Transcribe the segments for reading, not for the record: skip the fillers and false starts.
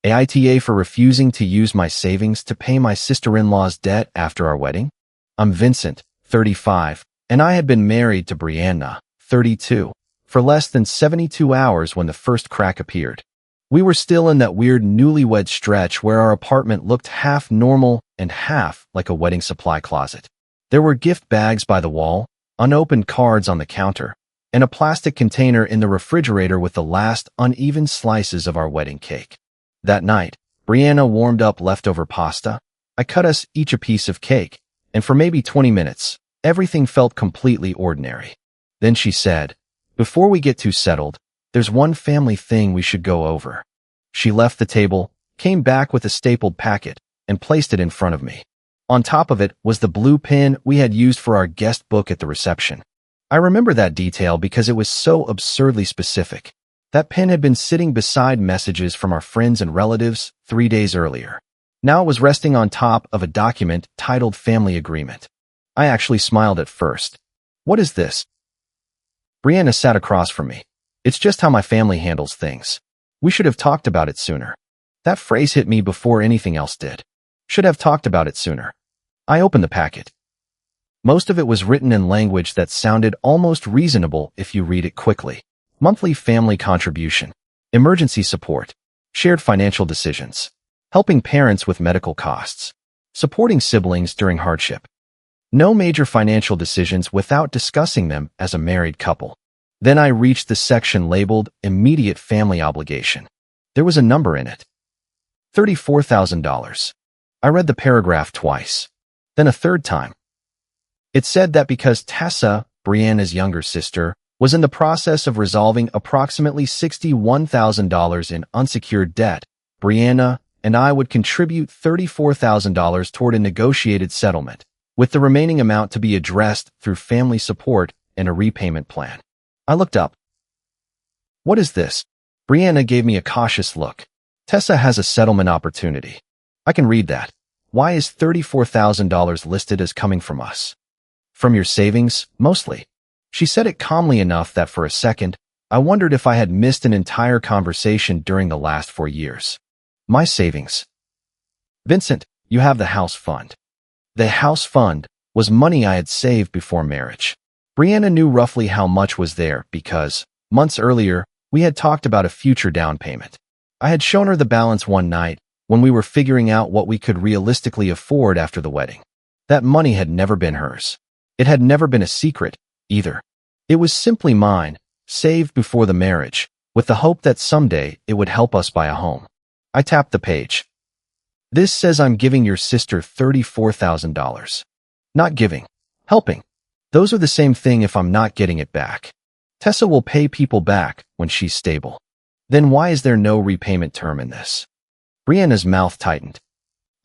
AITA for refusing to use my savings to pay my sister-in-law's debt after our wedding? I'm Vincent, 35, and I had been married to Brianna, 32, for less than 72 hours when the first crack appeared. We were still in that weird newlywed stretch where our apartment looked half normal and half like a wedding supply closet. There were gift bags by the wall, unopened cards on the counter, and a plastic container in the refrigerator with the last uneven slices of our wedding cake. That night, Brianna warmed up leftover pasta. I cut us each a piece of cake, and for maybe 20 minutes, everything felt completely ordinary. Then she said, "Before we get too settled, there's one family thing we should go over." She left the table, came back with a stapled packet, and placed it in front of me. On top of it was the blue pen we had used for our guest book at the reception. I remember that detail because it was so absurdly specific. That pen had been sitting beside messages from our friends and relatives 3 days earlier. Now it was resting on top of a document titled Family Agreement. I actually smiled at first. "What is this?" Brianna sat across from me. "It's just how my family handles things. We should have talked about it sooner." That phrase hit me before anything else did. Should have talked about it sooner. I opened the packet. Most of it was written in language that sounded almost reasonable if you read it quickly. Monthly family contribution, emergency support, shared financial decisions, helping parents with medical costs, supporting siblings during hardship. No major financial decisions without discussing them as a married couple. Then I reached the section labeled Immediate Family Obligation. There was a number in it. $34,000. I read the paragraph twice, then a third time. It said that because Tessa, Brianna's younger sister, was in the process of resolving approximately $61,000 in unsecured debt, Brianna and I would contribute $34,000 toward a negotiated settlement, with the remaining amount to be addressed through family support and a repayment plan. I looked up. "What is this?" Brianna gave me a cautious look. "Tessa has a settlement opportunity." "I can read that. Why is $34,000 listed as coming from us?" "From your savings, mostly." She said it calmly enough that for a second, I wondered if I had missed an entire conversation during the last 4 years. "My savings." "Vincent, you have the house fund." The house fund was money I had saved before marriage. Brianna knew roughly how much was there because, months earlier, we had talked about a future down payment. I had shown her the balance one night when we were figuring out what we could realistically afford after the wedding. That money had never been hers. It had never been a secret, either. It was simply mine, saved before the marriage, with the hope that someday it would help us buy a home. I tapped the page. "This says I'm giving your sister $34,000. Not giving. Helping. Those are the same thing if I'm not getting it back. Tessa will pay people back when she's stable. Then why is there no repayment term in this?" Brianna's mouth tightened.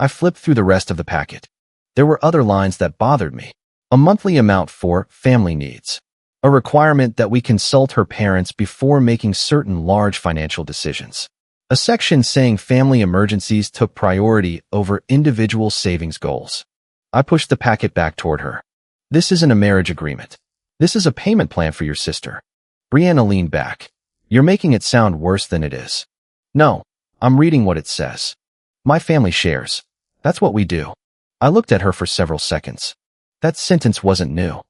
I flipped through the rest of the packet. There were other lines that bothered me. A monthly amount for family needs. A requirement that we consult her parents before making certain large financial decisions. A section saying family emergencies took priority over individual savings goals. I pushed the packet back toward her. "This isn't a marriage agreement. This is a payment plan for your sister." Brianna leaned back. "You're making it sound worse than it is." "No, I'm reading what it says. My family shares. That's what we do." I looked at her for several seconds. That sentence wasn't new.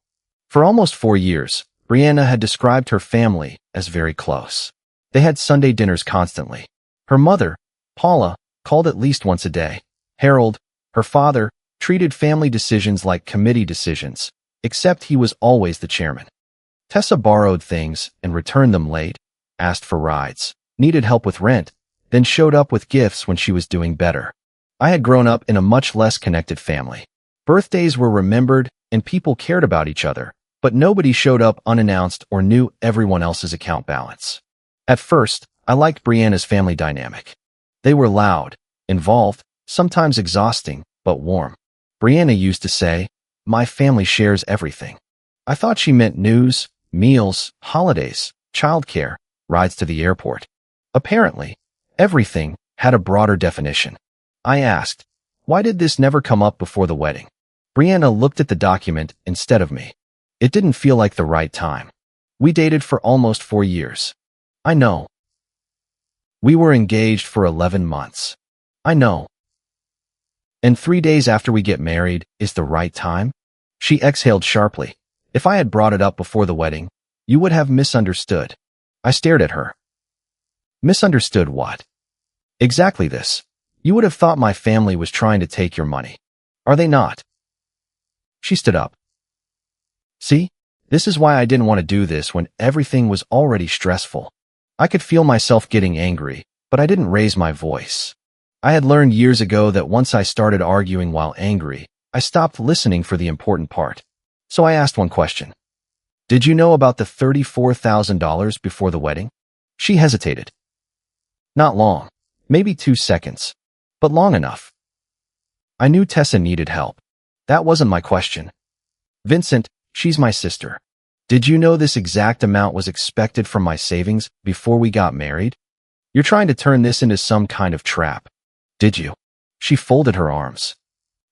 For almost 4 years, Brianna had described her family as very close. They had Sunday dinners constantly. Her mother, Paula, called at least once a day. Harold, her father, treated family decisions like committee decisions, except he was always the chairman. Tessa borrowed things and returned them late, asked for rides, needed help with rent, then showed up with gifts when she was doing better. I had grown up in a much less connected family. Birthdays were remembered and people cared about each other, but nobody showed up unannounced or knew everyone else's account balance. At first, I liked Brianna's family dynamic. They were loud, involved, sometimes exhausting, but warm. Brianna used to say, "My family shares everything." I thought she meant news, meals, holidays, childcare, rides to the airport. Apparently, everything had a broader definition. I asked, "Why did this never come up before the wedding?" Brianna looked at the document instead of me. "It didn't feel like the right time. We dated for almost 4 years." "I know." We were engaged for 11 months. I know. And 3 days after we get married is the right time? She exhaled sharply. If I had brought it up before the wedding, you would have misunderstood. I stared at her. Misunderstood what? Exactly this. You would have thought my family was trying to take your money. Are they not? She stood up. See, this is why I didn't want to do this when everything was already stressful. I could feel myself getting angry, but I didn't raise my voice. I had learned years ago that once I started arguing while angry, I stopped listening for the important part. So I asked one question. Did you know about the $34,000 before the wedding? She hesitated. Not long, maybe 2 seconds, but long enough. I knew Tessa needed help. That wasn't my question. Vincent, she's my sister. Did you know this exact amount was expected from my savings before we got married? You're trying to turn this into some kind of trap. Did you? She folded her arms.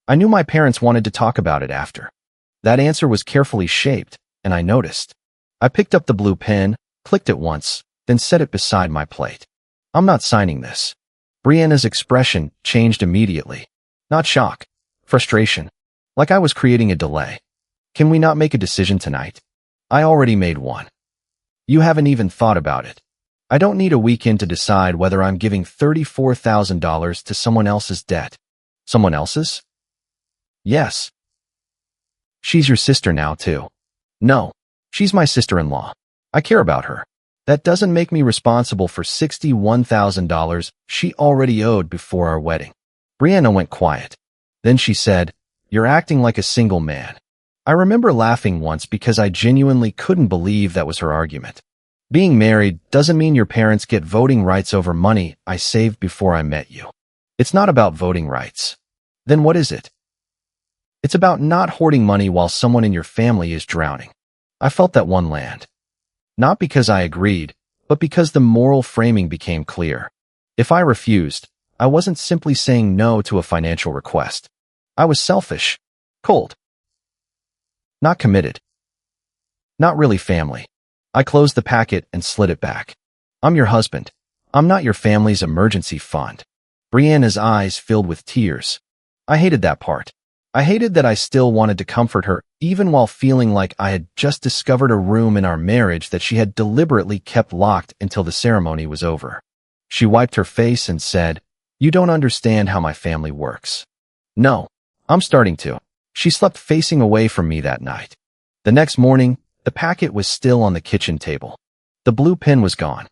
I knew my parents wanted to talk about it after. That answer was carefully shaped, and I noticed. I picked up the blue pen, clicked it once, then set it beside my plate. I'm not signing this. Brianna's expression changed immediately. Not shock, frustration, like I was creating a delay. Can we not make a decision tonight? I already made one. You haven't even thought about it. I don't need a weekend to decide whether I'm giving $34,000 to someone else's debt. Someone else's? Yes. She's your sister now, too. No, she's my sister-in-law. I care about her. That doesn't make me responsible for $61,000 she already owed before our wedding. Brianna went quiet. Then she said, "You're acting like a single man." I remember laughing once because I genuinely couldn't believe that was her argument. Being married doesn't mean your parents get voting rights over money I saved before I met you. It's not about voting rights. Then what is it? It's about not hoarding money while someone in your family is drowning. I felt that one land. Not because I agreed, but because the moral framing became clear. If I refused, I wasn't simply saying no to a financial request. I was selfish, cold, not committed, not really family. I closed the packet and slid it back. I'm your husband. I'm not your family's emergency fund. Brianna's eyes filled with tears. I hated that part. I hated that I still wanted to comfort her, even while feeling like I had just discovered a room in our marriage that she had deliberately kept locked until the ceremony was over. She wiped her face and said, "You don't understand how my family works." No, I'm starting to. She slept facing away from me that night. The next morning, the packet was still on the kitchen table. The blue pen was gone.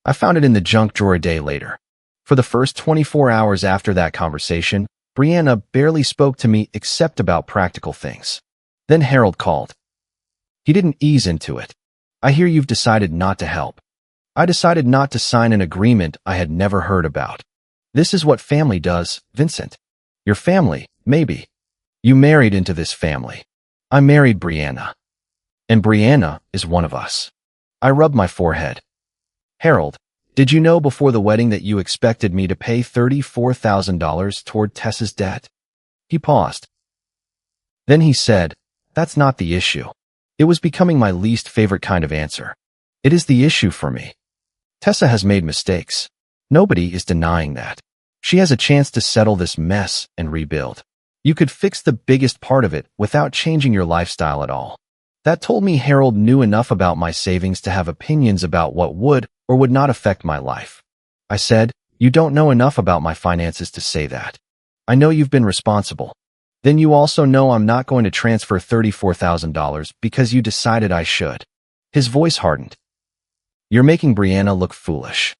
I found it in the junk drawer a day later. For the first 24 hours after that conversation, Brianna barely spoke to me except about practical things. Then Harold called. He didn't ease into it. "I hear you've decided not to help." I decided not to sign an agreement I had never heard about. This is what family does, Vincent. Your family, maybe. You married into this family. I married Brianna. And Brianna is one of us. I rubbed my forehead. Harold, did you know before the wedding that you expected me to pay $34,000 toward Tessa's debt? He paused. Then he said, "That's not the issue." It was becoming my least favorite kind of answer. It is the issue for me. Tessa has made mistakes. Nobody is denying that. She has a chance to settle this mess and rebuild. You could fix the biggest part of it without changing your lifestyle at all. That told me Harold knew enough about my savings to have opinions about what would or would not affect my life. I said, "You don't know enough about my finances to say that. I know you've been responsible. Then you also know I'm not going to transfer $34,000 because you decided I should." His voice hardened. "You're making Brianna look foolish."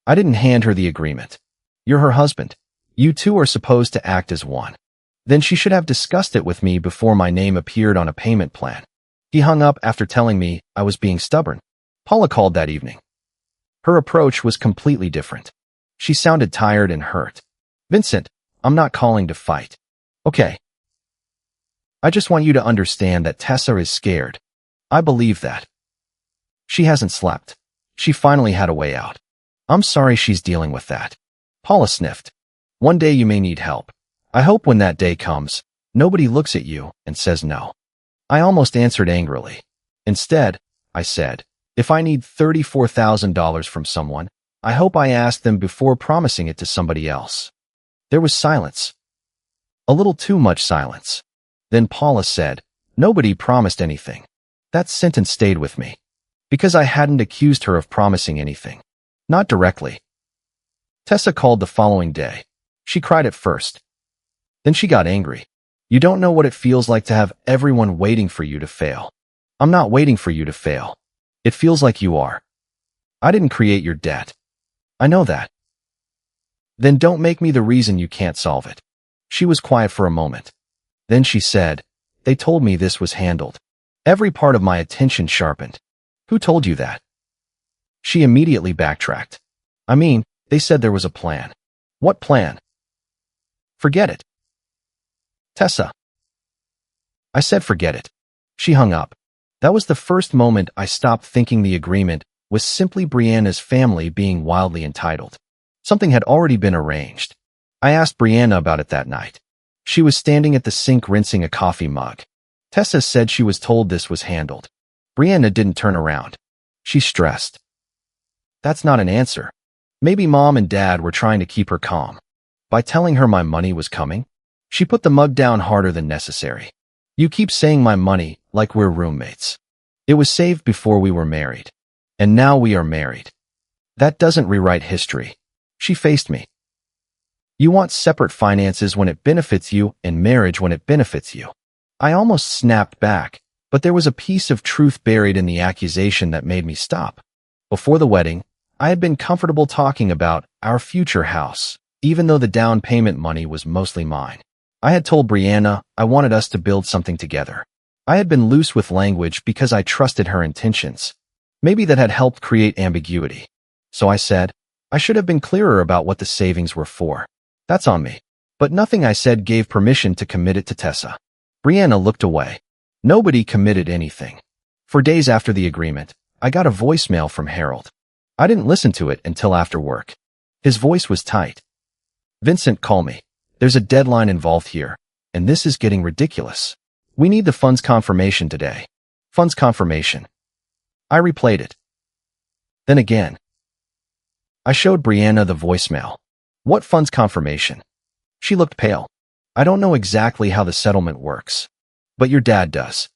I didn't hand her the agreement. "You're her husband. You two are supposed to act as one. Then she should have discussed it with me before my name appeared on a payment plan." He hung up after telling me I was being stubborn. Paula called that evening. Her approach was completely different. She sounded tired and hurt. "Vincent, I'm not calling to fight. Okay. I just want you to understand that Tessa is scared. I believe that. She hasn't slept. She finally had a way out. I'm sorry she's dealing with that." Paula sniffed. "One day you may need help. I hope when that day comes, nobody looks at you and says no." I almost answered angrily. Instead, I said, "If I need $34,000 from someone, I hope I asked them before promising it to somebody else. There was silence. A little too much silence. Then Paula said, "Nobody promised anything." That sentence stayed with me. Because I hadn't accused her of promising anything. Not directly. Tessa called the following day. She cried at first. Then she got angry. "You don't know what it feels like to have everyone waiting for you to fail. I'm not waiting for you to fail. It feels like you are. I didn't create your debt. I know that. Then don't make me the reason you can't solve it." She was quiet for a moment. Then she said, "They told me this was handled." Every part of my attention sharpened. "Who told you that?" She immediately backtracked. "I mean, they said there was a plan." "What plan?" "Forget it." "Tessa." I said forget it. She hung up. That was the first moment I stopped thinking the agreement was simply Brianna's family being wildly entitled. Something had already been arranged. I asked Brianna about it that night. She was standing at the sink rinsing a coffee mug. Tessa said she was told this was handled. Brianna didn't turn around. She stressed. That's not an answer. Maybe Mom and Dad were trying to keep her calm. By telling her my money was coming, she put the mug down harder than necessary. "You keep saying my money like we're roommates. It was saved before we were married. And now we are married. That doesn't rewrite history." She faced me. "You want separate finances when it benefits you and marriage when it benefits you." I almost snapped back, but there was a piece of truth buried in the accusation that made me stop. Before the wedding, I had been comfortable talking about our future house, even though the down payment money was mostly mine. I had told Brianna I wanted us to build something together. I had been loose with language because I trusted her intentions. Maybe that had helped create ambiguity. So I said, I should have been clearer about what the savings were for. That's on me. But nothing I said gave permission to commit it to Tessa. Brianna looked away. Nobody committed anything. For days after the agreement, I got a voicemail from Harold. I didn't listen to it until after work. His voice was tight. "Vincent, call me. There's a deadline involved here, and this is getting ridiculous. We need the funds confirmation today." Funds confirmation. I replayed it. Then again. I showed Brianna the voicemail. "What funds confirmation?" She looked pale. "I don't know exactly how the settlement works. But your dad does."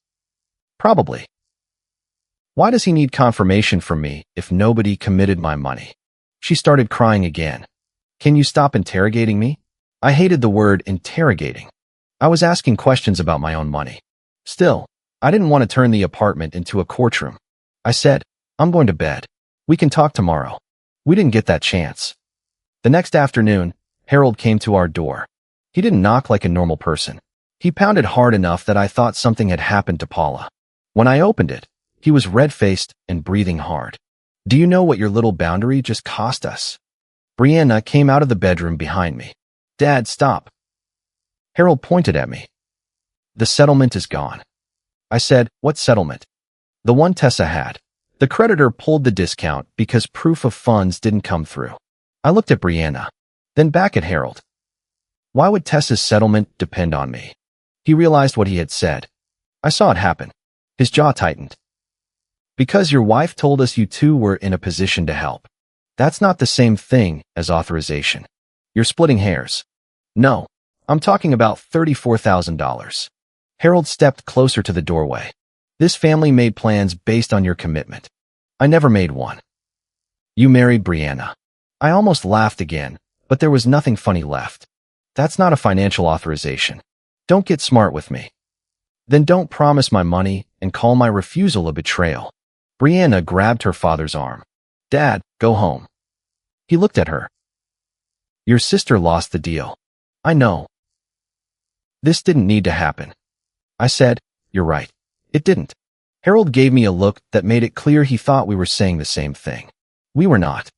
"Probably." "Why does he need confirmation from me if nobody committed my money?" She started crying again. "Can you stop interrogating me?" I hated the word interrogating. I was asking questions about my own money. Still, I didn't want to turn the apartment into a courtroom. I said, "I'm going to bed. We can talk tomorrow." We didn't get that chance. The next afternoon, Harold came to our door. He didn't knock like a normal person. He pounded hard enough that I thought something had happened to Paula. When I opened it, he was red-faced and breathing hard. "Do you know what your little boundary just cost us?" Brianna came out of the bedroom behind me. "Dad, stop." Harold pointed at me. "The settlement is gone." I said, "What settlement?" "The one Tessa had. The creditor pulled the discount because proof of funds didn't come through." I looked at Brianna, then back at Harold. Why would Tessa's settlement depend on me? He realized what he had said. I saw it happen. His jaw tightened. "Because your wife told us you two were in a position to help. That's not the same thing as authorization. You're splitting hairs." "No, I'm talking about $34,000. Harold stepped closer to the doorway. "This family made plans based on your commitment. I never made one. You married Brianna." I almost laughed again, but there was nothing funny left. "That's not a financial authorization. Don't get smart with me." "Then don't promise my money and call my refusal a betrayal." Brianna grabbed her father's arm. "Dad, go home." He looked at her. "Your sister lost the deal." "I know. This didn't need to happen." I said, "You're right. It didn't." Harold gave me a look that made it clear he thought we were saying the same thing. We were not.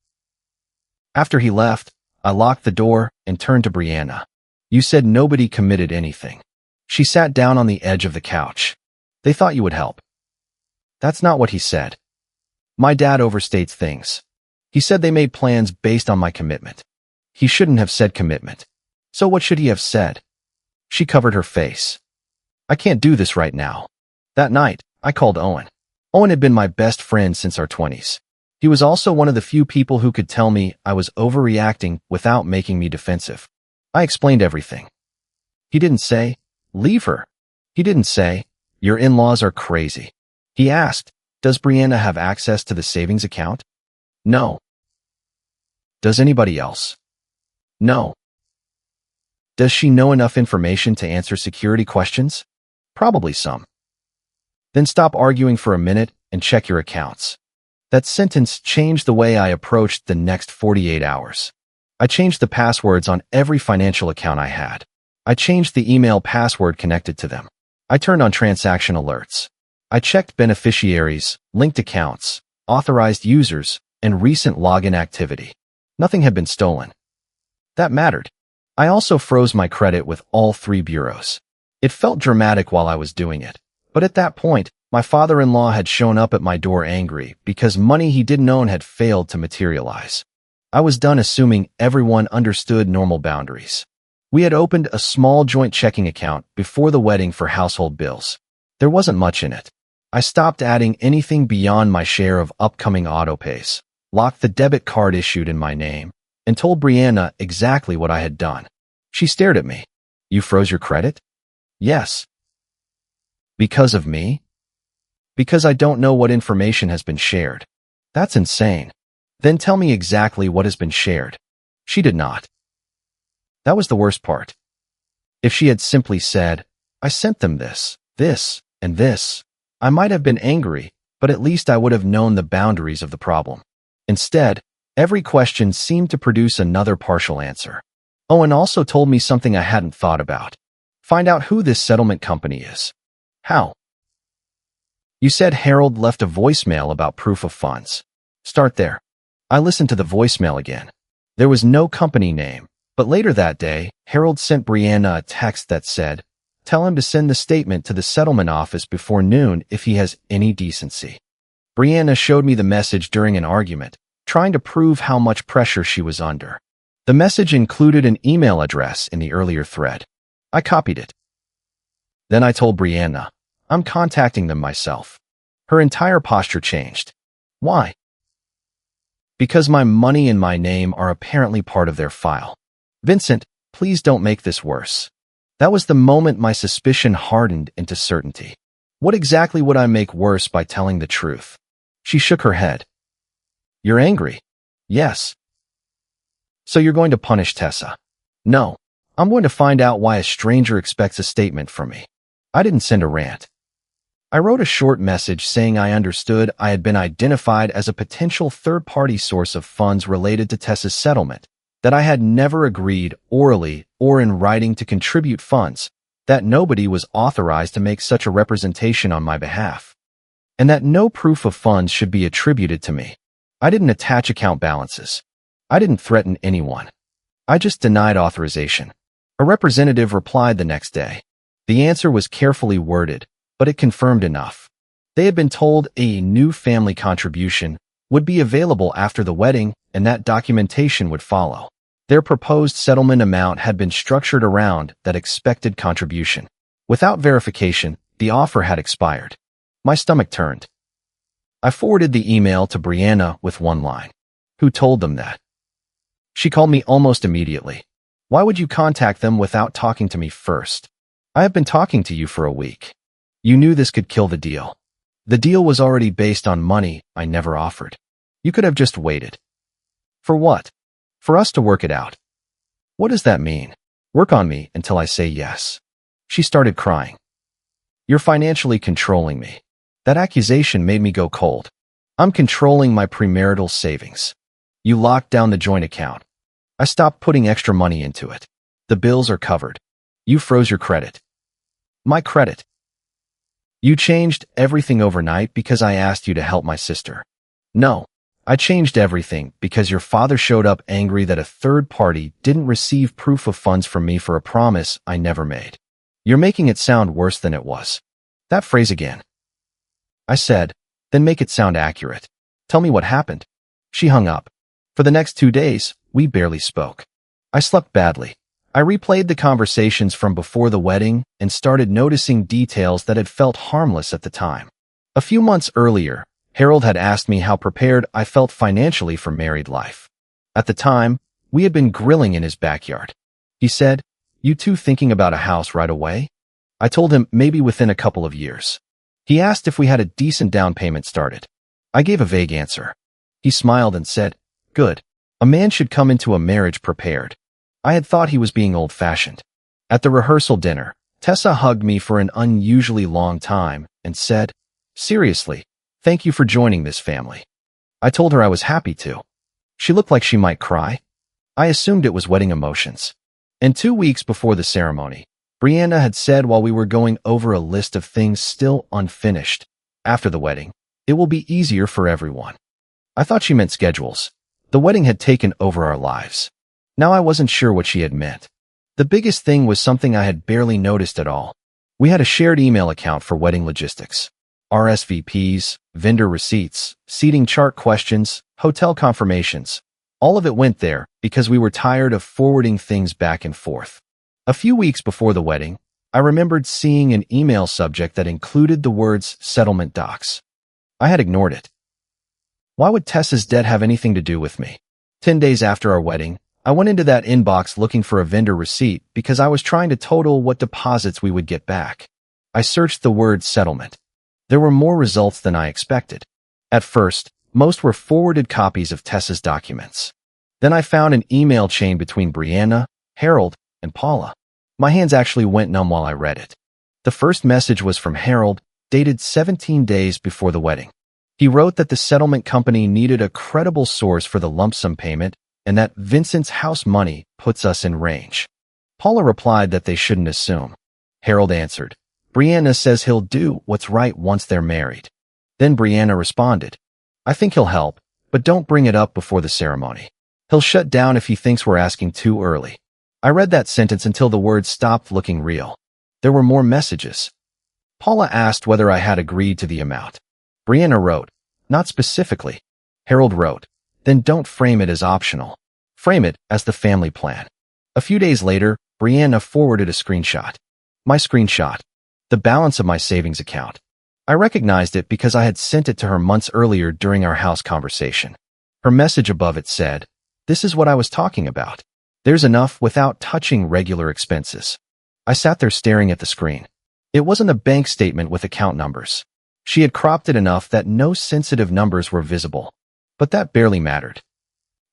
After he left, I locked the door and turned to Brianna. "You said nobody committed anything." She sat down on the edge of the couch. "They thought you would help." "That's not what he said. My dad overstates things. He said they made plans based on my commitment." He shouldn't have said commitment. So what should he have said? She covered her face. "I can't do this right now." That night, I called Owen. Owen had been my best friend since our 20s. He He was also one of the few people who could tell me I was overreacting without making me defensive. I explained everything. He didn't say, "Leave her." He didn't say, "Your in-laws are crazy." He asked, "Does Brianna have access to the savings account?" No. Does anybody else? No. Does she know enough information to answer security questions? Probably some. Then stop arguing for a minute and check your accounts. That sentence changed the way I approached the next 48 hours. I changed the passwords on every financial account I had. I changed the email password connected to them. I turned on transaction alerts. I checked beneficiaries, linked accounts, authorized users, and recent login activity. Nothing had been stolen. That mattered. I also froze my credit with all 3 bureaus. It felt dramatic while I was doing it, but at that point, my father-in-law had shown up at my door angry because money he didn't own had failed to materialize. I was done assuming everyone understood normal boundaries. We had opened a small joint checking account before the wedding for household bills. There wasn't much in it. I stopped adding anything beyond my share of upcoming autopays, locked the debit card issued in my name, and told Brianna exactly what I had done. She stared at me. "You froze your credit?" "Yes." "Because of me?" "Because I don't know what information has been shared." "That's insane." "Then tell me exactly what has been shared." She did not. That was the worst part. If she had simply said, "I sent them this, and this," I might have been angry, but at least I would have known the boundaries of the problem. Instead, every question seemed to produce another partial answer. Owen also told me something I hadn't thought about. Find out who this settlement company is. How? You said Harold left a voicemail about proof of funds. Start there. I listened to the voicemail again. There was no company name, but later that day, Harold sent Brianna a text that said, "Tell him to send the statement to the settlement office before noon if he has any decency." Brianna showed me the message during an argument, trying to prove how much pressure she was under. The message included an email address in the earlier thread. I copied it. Then I told Brianna, "I'm contacting them myself." Her entire posture changed. Why? Because my money and my name are apparently part of their file. "Vincent, please don't make this worse." That was the moment my suspicion hardened into certainty. What exactly would I make worse by telling the truth? She shook her head. "You're angry?" "Yes." "So you're going to punish Tessa?" "No. I'm going to find out why a stranger expects a statement from me." I didn't send a rant. I wrote a short message saying I understood I had been identified as a potential third-party source of funds related to Tessa's settlement, that I had never agreed orally or in writing to contribute funds, that nobody was authorized to make such a representation on my behalf, and that no proof of funds should be attributed to me. I didn't attach account balances. I didn't threaten anyone. I just denied authorization. A representative replied the next day. The answer was carefully worded, but it confirmed enough. They had been told a new family contribution would be available after the wedding and that documentation would follow. Their proposed settlement amount had been structured around that expected contribution. Without verification, the offer had expired. My stomach turned. I forwarded the email to Brianna with one line. "Who told them that?" She called me almost immediately. "Why would you contact them without talking to me first? I have been talking to you for a week. You knew this could kill the deal. The deal was already based on money I never offered. You could have just waited." "For what?" "For us to work it out." "What does that mean?" "Work on me until I say yes." She started crying. "You're financially controlling me." That accusation made me go cold. "I'm controlling my premarital savings." "You locked down the joint account." "I stopped putting extra money into it." "The bills are covered." "You froze your credit." "My credit." "You changed everything overnight because I asked you to help my sister." "No. I changed everything because your father showed up angry that a third party didn't receive proof of funds from me for a promise I never made." "You're making it sound worse than it was." "That phrase again." I said, "Then make it sound accurate. Tell me what happened." She hung up. For the next 2 days, we barely spoke. I slept badly. I replayed the conversations from before the wedding and started noticing details that had felt harmless at the time. A few months earlier, Harold had asked me how prepared I felt financially for married life. At the time, we had been grilling in his backyard. He said, "You two thinking about a house right away?" I told him maybe within a couple of years. He asked if we had a decent down payment started. I gave a vague answer. He smiled and said, "Good. A man should come into a marriage prepared." I had thought he was being old-fashioned. At the rehearsal dinner, Tessa hugged me for an unusually long time and said, "Seriously, thank you for joining this family." I told her I was happy to. She looked like she might cry. I assumed it was wedding emotions. And 2 weeks before the ceremony, Brianna had said while we were going over a list of things still unfinished, "After the wedding, it will be easier for everyone." I thought she meant schedules. The wedding had taken over our lives. Now I wasn't sure what she had meant. The biggest thing was something I had barely noticed at all. We had a shared email account for wedding logistics. RSVPs, vendor receipts, seating chart questions, hotel confirmations. All of it went there because we were tired of forwarding things back and forth. A few weeks before the wedding, I remembered seeing an email subject that included the words settlement docs. I had ignored it. Why would Tessa's debt have anything to do with me? 10 days after our wedding, I went into that inbox looking for a vendor receipt because I was trying to total what deposits we would get back. I searched the word settlement. There were more results than I expected. At first, most were forwarded copies of Tessa's documents. Then I found an email chain between Brianna, Harold, and Paula. My hands actually went numb while I read it. The first message was from Harold, dated 17 days before the wedding. He wrote that the settlement company needed a credible source for the lump sum payment and that Vincent's house money puts us in range. Paula replied that they shouldn't assume. Harold answered, "Brianna says he'll do what's right once they're married." Then Brianna responded, "I think he'll help, but don't bring it up before the ceremony. He'll shut down if he thinks we're asking too early." I read that sentence until the words stopped looking real. There were more messages. Paula asked whether I had agreed to the amount. Brianna wrote, "Not specifically." Harold wrote, "Then don't frame it as optional. Frame it as the family plan." A few days later, Brianna forwarded a screenshot. My screenshot. The balance of my savings account. I recognized it because I had sent it to her months earlier during our house conversation. Her message above it said, "This is what I was talking about. There's enough without touching regular expenses." I sat there staring at the screen. It wasn't a bank statement with account numbers. She had cropped it enough that no sensitive numbers were visible. But that barely mattered.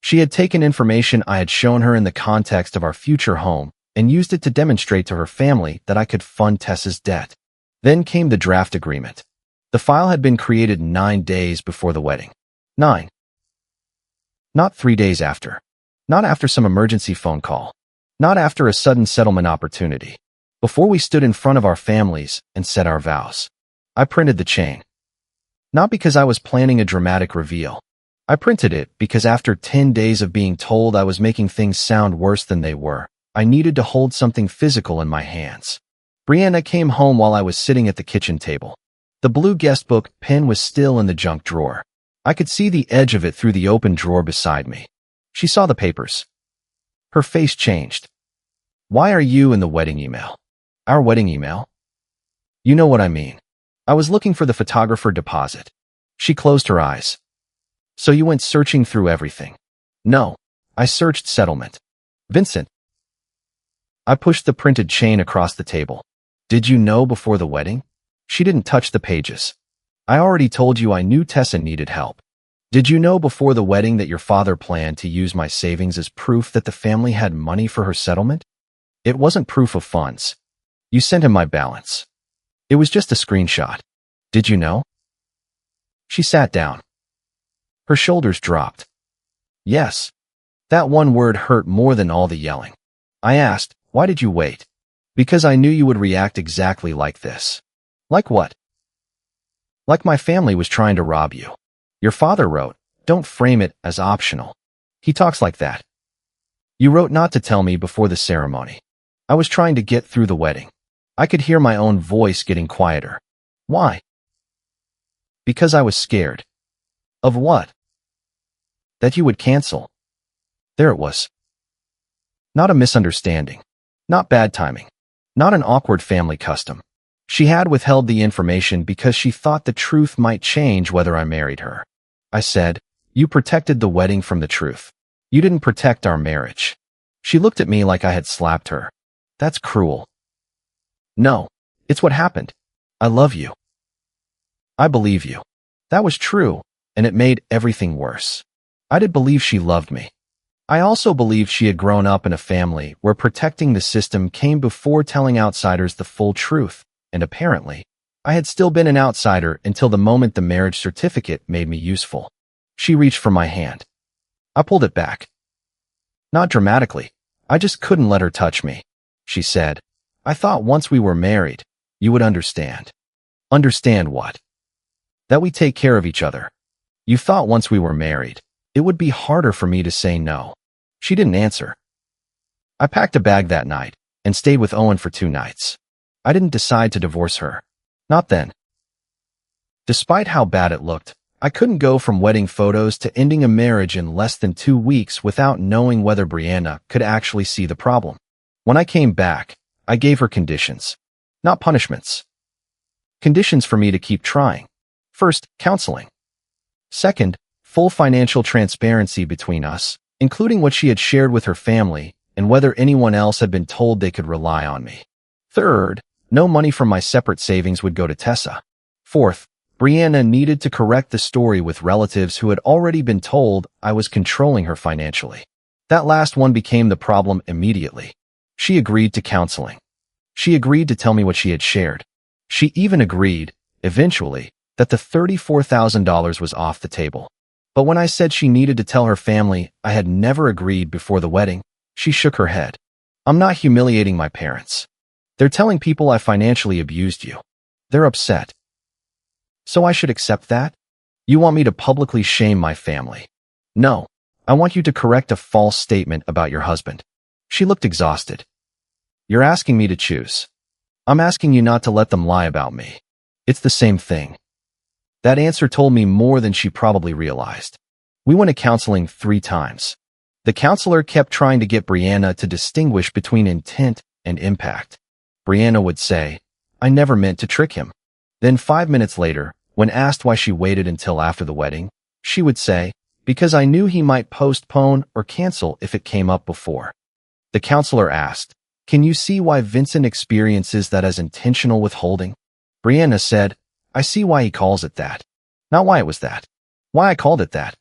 She had taken information I had shown her in the context of our future home and used it to demonstrate to her family that I could fund Tessa's debt. Then came the draft agreement. The file had been created 9 days before the wedding. 9. Not 3 days after. Not after some emergency phone call. Not after a sudden settlement opportunity. Before we stood in front of our families and said our vows. I printed the chain. Not because I was planning a dramatic reveal. I printed it because after 10 days of being told I was making things sound worse than they were, I needed to hold something physical in my hands. Brianna came home while I was sitting at the kitchen table. The blue guestbook pen was still in the junk drawer. I could see the edge of it through the open drawer beside me. She saw the papers. Her face changed. "Why are you in the wedding email?" "Our wedding email?" "You know what I mean. I was looking for the photographer deposit." She closed her eyes. "So you went searching through everything?" "No. I searched settlement." "Vincent." I pushed the printed chain across the table. "Did you know before the wedding?" She didn't touch the pages. "I already told you I knew Tessa needed help." "Did you know before the wedding that your father planned to use my savings as proof that the family had money for her settlement?" "It wasn't proof of funds. You sent him my balance." "It was just a screenshot." "Did you know?" She sat down. Her shoulders dropped. "Yes." That one word hurt more than all the yelling. I asked, "Why did you wait?" "Because I knew you would react exactly like this." "Like what?" "Like my family was trying to rob you. Your father wrote, 'Don't frame it as optional.' He talks like that." "You wrote not to tell me before the ceremony." "I was trying to get through the wedding." I could hear my own voice getting quieter. "Why?" "Because I was scared." "Of what?" "That you would cancel." There it was. Not a misunderstanding. Not bad timing. Not an awkward family custom. She had withheld the information because she thought the truth might change whether I married her. I said, "You protected the wedding from the truth. You didn't protect our marriage." She looked at me like I had slapped her. "That's cruel." "No, it's what happened. I love you." "I believe you." That was true, and it made everything worse. I did believe she loved me. I also believed she had grown up in a family where protecting the system came before telling outsiders the full truth, and apparently, I had still been an outsider until the moment the marriage certificate made me useful. She reached for my hand. I pulled it back. Not dramatically. I just couldn't let her touch me. She said, "I thought once we were married, you would understand." "Understand what?" "That we take care of each other." "You thought once we were married, it would be harder for me to say no." She didn't answer. I packed a bag that night and stayed with Owen for 2 nights. I didn't decide to divorce her. Not then. Despite how bad it looked, I couldn't go from wedding photos to ending a marriage in less than 2 weeks without knowing whether Brianna could actually see the problem. When I came back, I gave her conditions, not punishments. Conditions for me to keep trying. First, counseling. Second, full financial transparency between us, including what she had shared with her family and whether anyone else had been told they could rely on me. Third, no money from my separate savings would go to Tessa. Fourth, Brianna needed to correct the story with relatives who had already been told I was controlling her financially. That last one became the problem immediately. She agreed to counseling. She agreed to tell me what she had shared. She even agreed, eventually, that the $34,000 was off the table. But when I said she needed to tell her family I had never agreed before the wedding, she shook her head. "I'm not humiliating my parents. They're telling people I financially abused you. They're upset. So I should accept that? You want me to publicly shame my family? No, I want you to correct a false statement about your husband." She looked exhausted. "You're asking me to choose. I'm asking you not to let them lie about me. It's the same thing." That answer told me more than she probably realized. We went to counseling 3 times. The counselor kept trying to get Brianna to distinguish between intent and impact. Brianna would say, "I never meant to trick him." Then 5 minutes later, when asked why she waited until after the wedding, she would say, "Because I knew he might postpone or cancel if it came up before." The counselor asked, "Can you see why Vincent experiences that as intentional withholding?" Brianna said, "I see why he calls it that. Not why it was that. Why I called it that."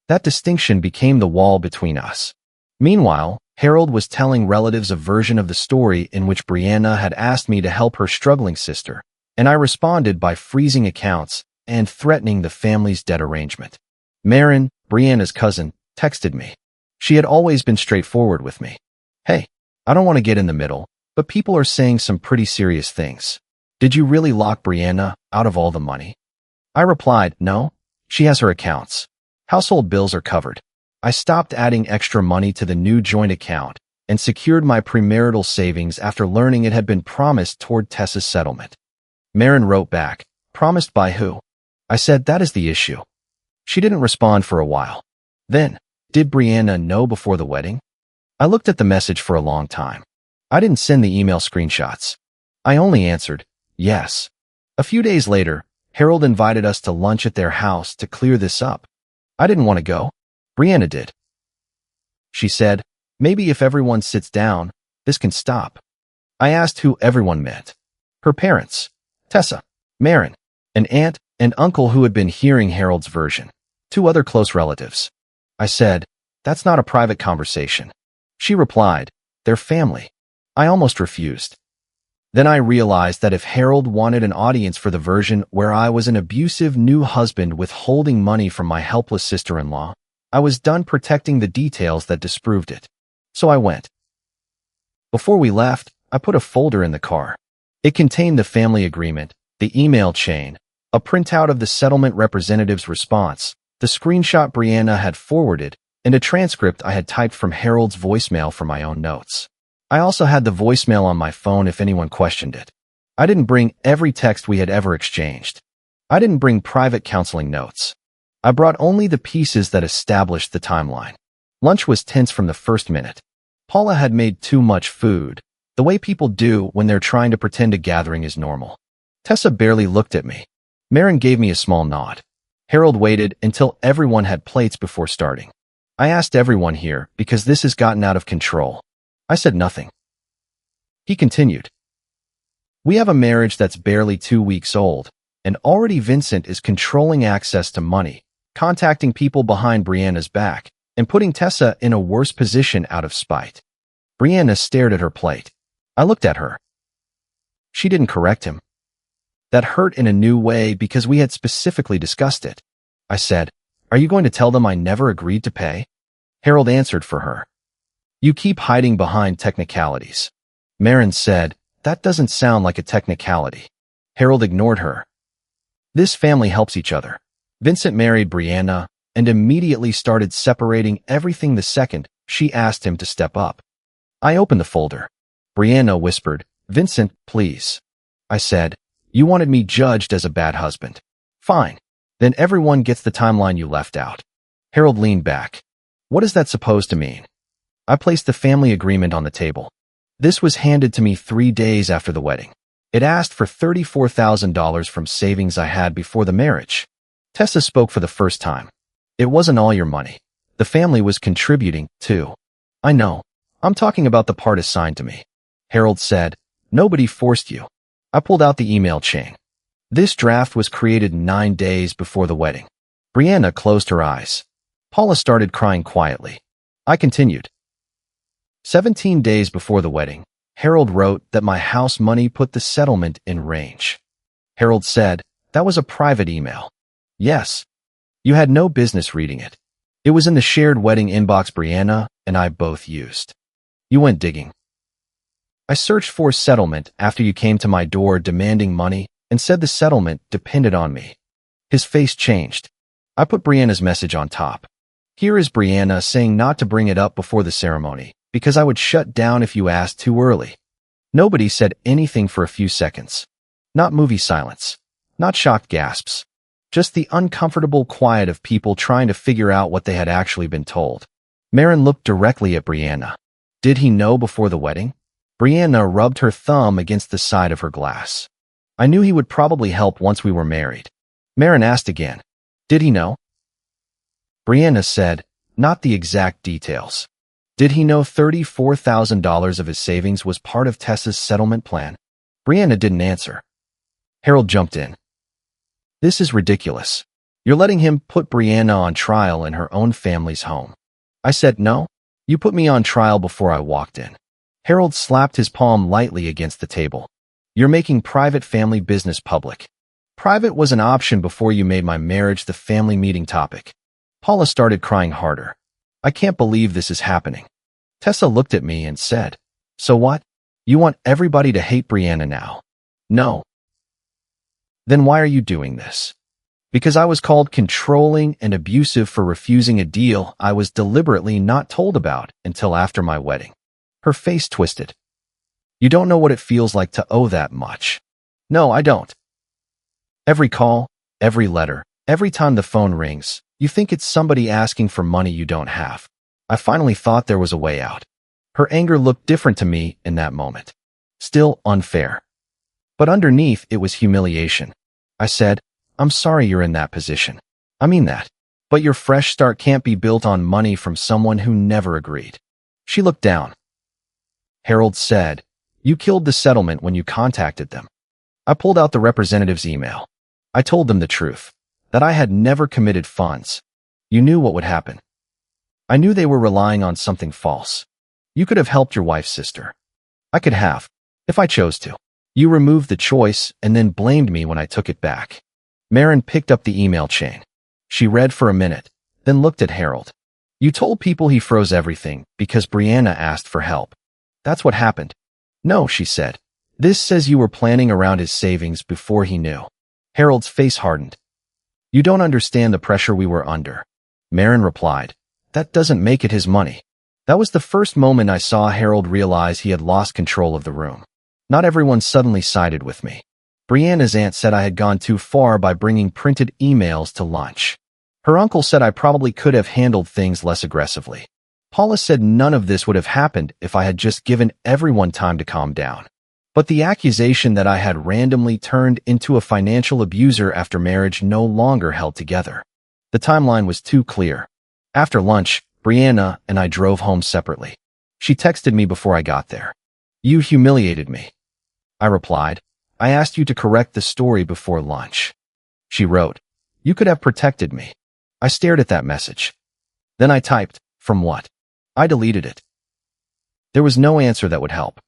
That distinction became the wall between us. Meanwhile, Harold was telling relatives a version of the story in which Brianna had asked me to help her struggling sister, and I responded by freezing accounts and threatening the family's debt arrangement. Marin, Brianna's cousin, texted me. She had always been straightforward with me. "Hey, I don't want to get in the middle, but people are saying some pretty serious things. Did you really lock Brianna out of all the money?" I replied, "No, she has her accounts. Household bills are covered." I stopped adding extra money to the new joint account and secured my premarital savings after learning it had been promised toward Tessa's settlement. Marin wrote back, "Promised by who?" I said, "That is the issue." She didn't respond for a while. Then, "Did Brianna know before the wedding?" I looked at the message for a long time. I didn't send the email screenshots. I only answered, "Yes." A few days later, Harold invited us to lunch at their house to clear this up. I didn't want to go. Brianna did. She said, "Maybe if everyone sits down, this can stop." I asked who everyone meant. Her parents, Tessa, Marin, an aunt and uncle who had been hearing Harold's version, 2 other close relatives. I said, "That's not a private conversation." She replied, "They're family." I almost refused. Then I realized that if Harold wanted an audience for the version where I was an abusive new husband withholding money from my helpless sister-in-law, I was done protecting the details that disproved it. So I went. Before we left, I put a folder in the car. It contained the family agreement, the email chain, a printout of the settlement representative's response, the screenshot Brianna had forwarded, and a transcript I had typed from Harold's voicemail for my own notes. I also had the voicemail on my phone if anyone questioned it. I didn't bring every text we had ever exchanged. I didn't bring private counseling notes. I brought only the pieces that established the timeline. Lunch was tense from the first minute. Paula had made too much food. The way people do when they're trying to pretend a gathering is normal. Tessa barely looked at me. Marin gave me a small nod. Harold waited until everyone had plates before starting. I asked everyone here because this has gotten out of control. I said nothing. He continued. We have a marriage that's barely 2 weeks old, and already Vincent is controlling access to money, contacting people behind Brianna's back, and putting Tessa in a worse position out of spite. Brianna stared at her plate. I looked at her. She didn't correct him. That hurt in a new way because we had specifically discussed it. I said, "Are you going to tell them I never agreed to pay?" Harold answered for her. "You keep hiding behind technicalities." Marin said, "That doesn't sound like a technicality." Harold ignored her. This family helps each other. Vincent married Brianna and immediately started separating everything the second she asked him to step up. I opened the folder. Brianna whispered, "Vincent, please." I said, "You wanted me judged as a bad husband. Fine. Then everyone gets the timeline you left out." Harold leaned back. "What is that supposed to mean?" I placed the family agreement on the table. This was handed to me 3 days after the wedding. It asked for $34,000 from savings I had before the marriage. Tessa spoke for the first time. "It wasn't all your money. The family was contributing, too." "I know. I'm talking about the part assigned to me." Harold said, "Nobody forced you." I pulled out the email chain. This draft was created 9 days before the wedding. Brianna closed her eyes. Paula started crying quietly. I continued. 17 days before the wedding, Harold wrote that my house money put the settlement in range. Harold said, "That was a private email." "Yes. You had no business reading it. It was in the shared wedding inbox Brianna and I both used." "You went digging." "I searched for settlement after you came to my door demanding money and said the settlement depended on me." His face changed. I put Brianna's message on top. "Here is Brianna saying not to bring it up before the ceremony because I would shut down if you asked too early." Nobody said anything for a few seconds. Not movie silence. Not shocked gasps. Just the uncomfortable quiet of people trying to figure out what they had actually been told. Marin looked directly at Brianna. Did he know before the wedding? Brianna rubbed her thumb against the side of her glass. "I knew he would probably help once we were married." Marin asked again, "Did he know?" Brianna said, "Not the exact details." "Did he know $34,000 of his savings was part of Tessa's settlement plan?" Brianna didn't answer. Harold jumped in. "This is ridiculous. You're letting him put Brianna on trial in her own family's home." I said, "No. You put me on trial before I walked in." Harold slapped his palm lightly against the table. "You're making private family business public. Private was an option before you made my marriage the family meeting topic." Paula started crying harder. "I can't believe this is happening." Tessa looked at me and said, "So what? You want everybody to hate Brianna now?" "No." "Then why are you doing this?" "Because I was called controlling and abusive for refusing a deal I was deliberately not told about until after my wedding." Her face twisted. "You don't know what it feels like to owe that much." "No, I don't." Every call, every letter, every time the phone rings, you think it's somebody asking for money you don't have. I finally thought there was a way out. Her anger looked different to me in that moment. Still unfair. But underneath it was humiliation. I said, "I'm sorry you're in that position. I mean that. But your fresh start can't be built on money from someone who never agreed." She looked down. Harold said, "You killed the settlement when you contacted them." I pulled out the representative's email. I told them the truth, that I had never committed funds. "You knew what would happen." "I knew they were relying on something false. You could have helped your wife's sister." "I could have, if I chose to." "You removed the choice and then blamed me when I took it back." Marin picked up the email chain. She read for a minute, then looked at Harold. "You told people he froze everything because Brianna asked for help. That's what happened." "No," she said. "This says you were planning around his savings before he knew." Harold's face hardened. "You don't understand the pressure we were under." Marin replied, "That doesn't make it his money." That was the first moment I saw Harold realize he had lost control of the room. Not everyone suddenly sided with me. Brianna's aunt said I had gone too far by bringing printed emails to lunch. Her uncle said I probably could have handled things less aggressively. Paula said none of this would have happened if I had just given everyone time to calm down. But the accusation that I had randomly turned into a financial abuser after marriage no longer held together. The timeline was too clear. After lunch, Brianna and I drove home separately. She texted me before I got there. "You humiliated me." I replied, "I asked you to correct the story before lunch." She wrote, "You could have protected me." I stared at that message. Then I typed, "From what?" I deleted it. There was no answer that would help.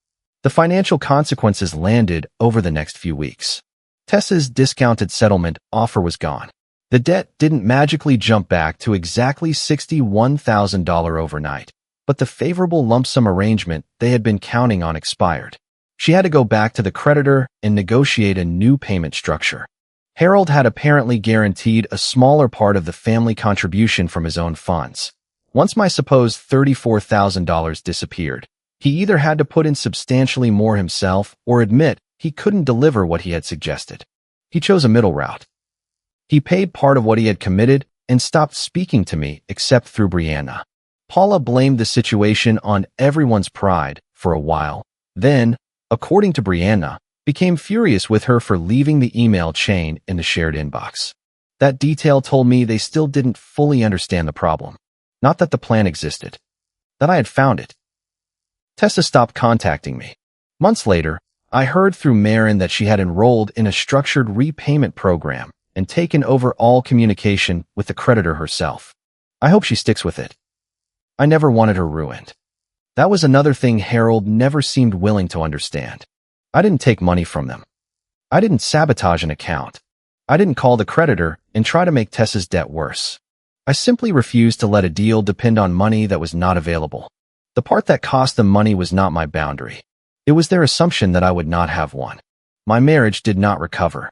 The financial consequences landed over the next few weeks. Tessa's discounted settlement offer was gone. The debt didn't magically jump back to exactly $61,000 overnight, but the favorable lump sum arrangement they had been counting on expired. She had to go back to the creditor and negotiate a new payment structure. Harold had apparently guaranteed a smaller part of the family contribution from his own funds. Once my supposed $34,000 disappeared, he either had to put in substantially more himself or admit he couldn't deliver what he had suggested. He chose a middle route. He paid part of what he had committed and stopped speaking to me except through Brianna. Paula blamed the situation on everyone's pride for a while, then, according to Brianna, became furious with her for leaving the email chain in the shared inbox. That detail told me they still didn't fully understand the problem. Not that the plan existed. That I had found it. Tessa stopped contacting me. Months later, I heard through Marin that she had enrolled in a structured repayment program and taken over all communication with the creditor herself. I hope she sticks with it. I never wanted her ruined. That was another thing Harold never seemed willing to understand. I didn't take money from them. I didn't sabotage an account. I didn't call the creditor and try to make Tessa's debt worse. I simply refused to let a deal depend on money that was not available. The part that cost them money was not my boundary. It was their assumption that I would not have one. My marriage did not recover.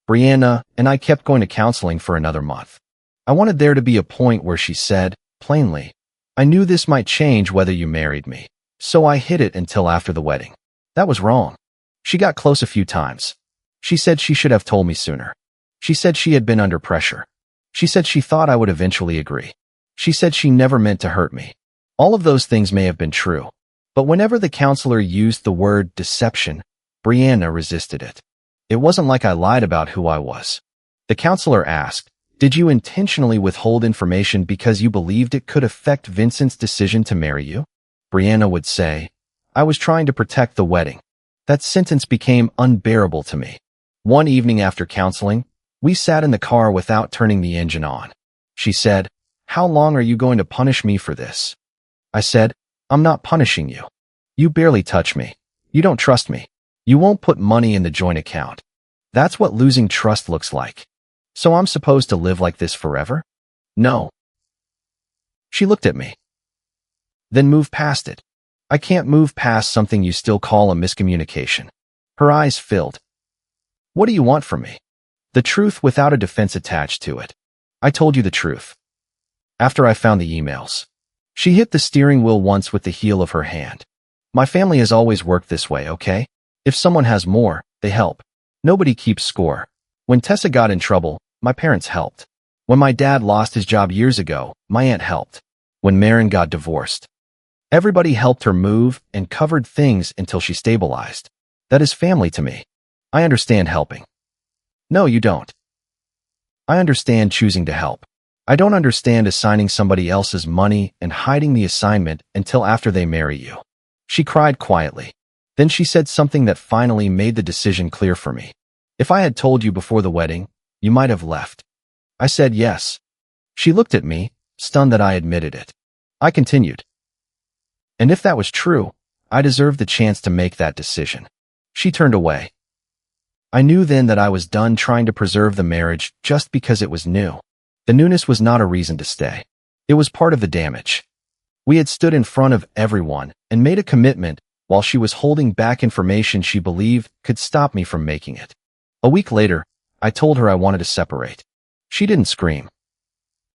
Brianna and I kept going to counseling for another month. I wanted there to be a point where she said, plainly, "I knew this might change whether you married me, so I hid it until after the wedding." That was wrong. She got close a few times. She said she should have told me sooner. She said she had been under pressure. She said she thought I would eventually agree. She said she never meant to hurt me. All of those things may have been true, but whenever the counselor used the word deception, Brianna resisted it. It wasn't like I lied about who I was. The counselor asked, "Did you intentionally withhold information because you believed it could affect Vincent's decision to marry you?" Brianna would say, "I was trying to protect the wedding." That sentence became unbearable to me. One evening after counseling, we sat in the car without turning the engine on. She said, "How long are you going to punish me for this?" I said, "I'm not punishing you. You barely touch me. You don't trust me. You won't put money in the joint account. That's what losing trust looks like. So I'm supposed to live like this forever? No." She looked at me. "Then move past it." "I can't move past something you still call a miscommunication." Her eyes filled. "What do you want from me?" "The truth without a defense attached to it." "I told you the truth. After I found the emails." She hit the steering wheel once with the heel of her hand. "My family has always worked this way, okay? If someone has more, they help. Nobody keeps score. When Tessa got in trouble, my parents helped. When my dad lost his job years ago, my aunt helped. When Marin got divorced, everybody helped her move and covered things until she stabilized. That is family to me. I understand helping." "No, you don't." "I understand choosing to help. I don't understand assigning somebody else's money and hiding the assignment until after they marry you." She cried quietly. Then she said something that finally made the decision clear for me. "If I had told you before the wedding, you might have left." I said yes. She looked at me, stunned that I admitted it. I continued, "And if that was true, I deserved the chance to make that decision." She turned away. I knew then that I was done trying to preserve the marriage just because it was new. The newness was not a reason to stay. It was part of the damage. We had stood in front of everyone and made a commitment while she was holding back information she believed could stop me from making it. A week later, I told her I wanted to separate. She didn't scream.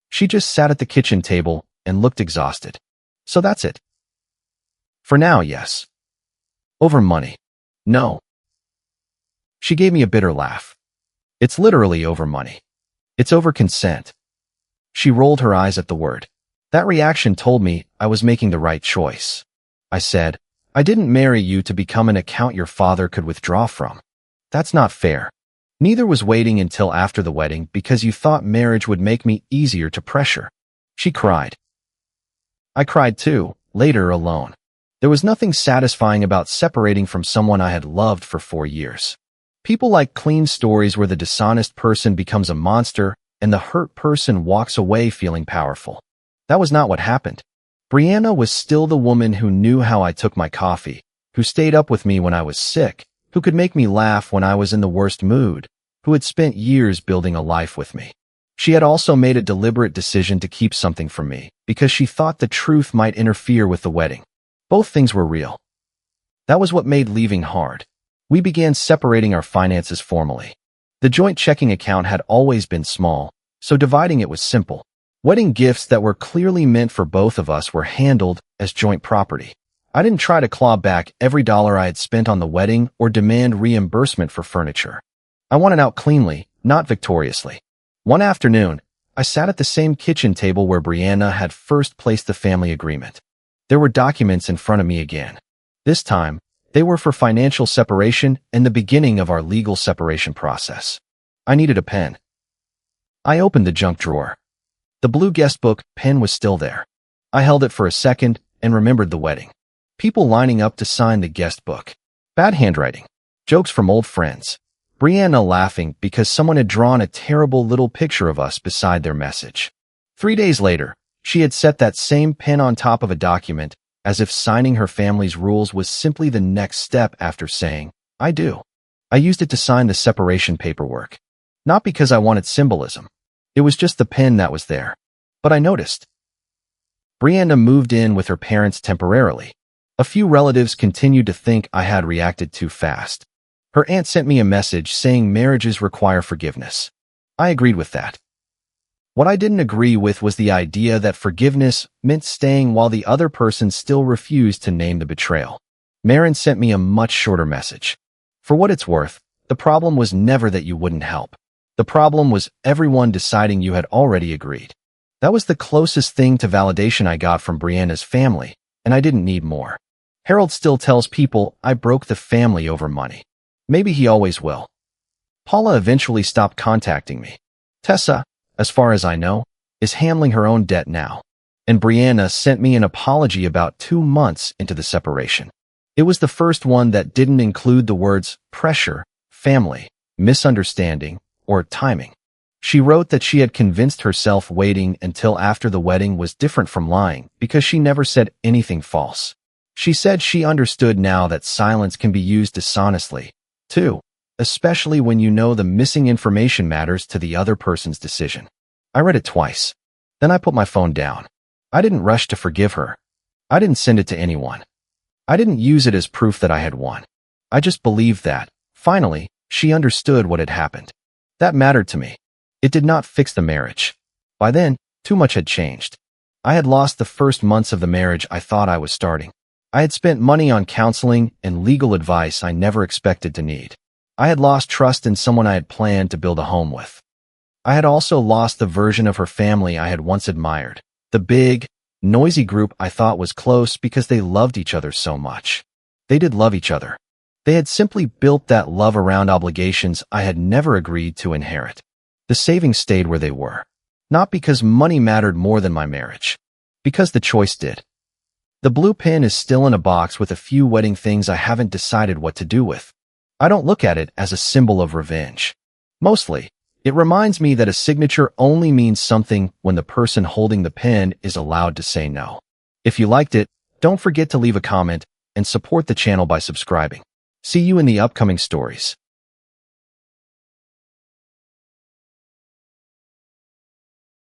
She just sat at the kitchen table and looked exhausted. "So that's it." "For now, yes." "Over money?" "No." She gave me a bitter laugh. "It's literally over money. It's over consent." She rolled her eyes at the word. That reaction told me I was making the right choice. I said, "I didn't marry you to become an account your father could withdraw from. That's not fair. Neither was waiting until after the wedding because you thought marriage would make me easier to pressure." She cried. I cried too, later alone. There was nothing satisfying about separating from someone I had loved for 4 years. People like clean stories where the dishonest person becomes a monster and the hurt person walks away feeling powerful. That was not what happened. Brianna was still the woman who knew how I took my coffee, who stayed up with me when I was sick, who could make me laugh when I was in the worst mood, who had spent years building a life with me. She had also made a deliberate decision to keep something from me because she thought the truth might interfere with the wedding. Both things were real. That was what made leaving hard. We began separating our finances formally. The joint checking account had always been small, so dividing it was simple. Wedding gifts that were clearly meant for both of us were handled as joint property. I didn't try to claw back every dollar I had spent on the wedding or demand reimbursement for furniture. I wanted out cleanly, not victoriously. One afternoon, I sat at the same kitchen table where Brianna had first placed the family agreement. There were documents in front of me again. This time, they were for financial separation and the beginning of our legal separation process. I needed a pen. I opened the junk drawer. The blue guestbook pen was still there. I held it for a second and remembered the wedding. People lining up to sign the guestbook. Bad handwriting. Jokes from old friends. Brianna laughing because someone had drawn a terrible little picture of us beside their message. 3 days later, she had set that same pen on top of a document as if signing her family's rules was simply the next step after saying, "I do." I used it to sign the separation paperwork. Not because I wanted symbolism. It was just the pen that was there. But I noticed. Brianna moved in with her parents temporarily. A few relatives continued to think I had reacted too fast. Her aunt sent me a message saying marriages require forgiveness. I agreed with that. What I didn't agree with was the idea that forgiveness meant staying while the other person still refused to name the betrayal. Marin sent me a much shorter message. For what it's worth, the problem was never that you wouldn't help. The problem was everyone deciding you had already agreed. That was the closest thing to validation I got from Brianna's family, and I didn't need more. Harold still tells people I broke the family over money. Maybe he always will. Paula eventually stopped contacting me. Tessa, as far as I know, is handling her own debt now. And Brianna sent me an apology about 2 months into the separation. It was the first one that didn't include the words pressure, family, misunderstanding, or timing. She wrote that she had convinced herself waiting until after the wedding was different from lying because she never said anything false. She said she understood now that silence can be used dishonestly, too, especially when you know the missing information matters to the other person's decision. I read it twice. Then I put my phone down. I didn't rush to forgive her. I didn't send it to anyone. I didn't use it as proof that I had won. I just believed that, finally, she understood what had happened. That mattered to me. It did not fix the marriage. By then, too much had changed. I had lost the first months of the marriage I thought I was starting. I had spent money on counseling and legal advice I never expected to need. I had lost trust in someone I had planned to build a home with. I had also lost the version of her family I had once admired, the big, noisy group I thought was close because they loved each other so much. They did love each other. They had simply built that love around obligations I had never agreed to inherit. The savings stayed where they were. Not because money mattered more than my marriage. Because the choice did. The blue pen is still in a box with a few wedding things I haven't decided what to do with. I don't look at it as a symbol of revenge. Mostly, it reminds me that a signature only means something when the person holding the pen is allowed to say no. If you liked it, don't forget to leave a comment and support the channel by subscribing. See you in the upcoming stories.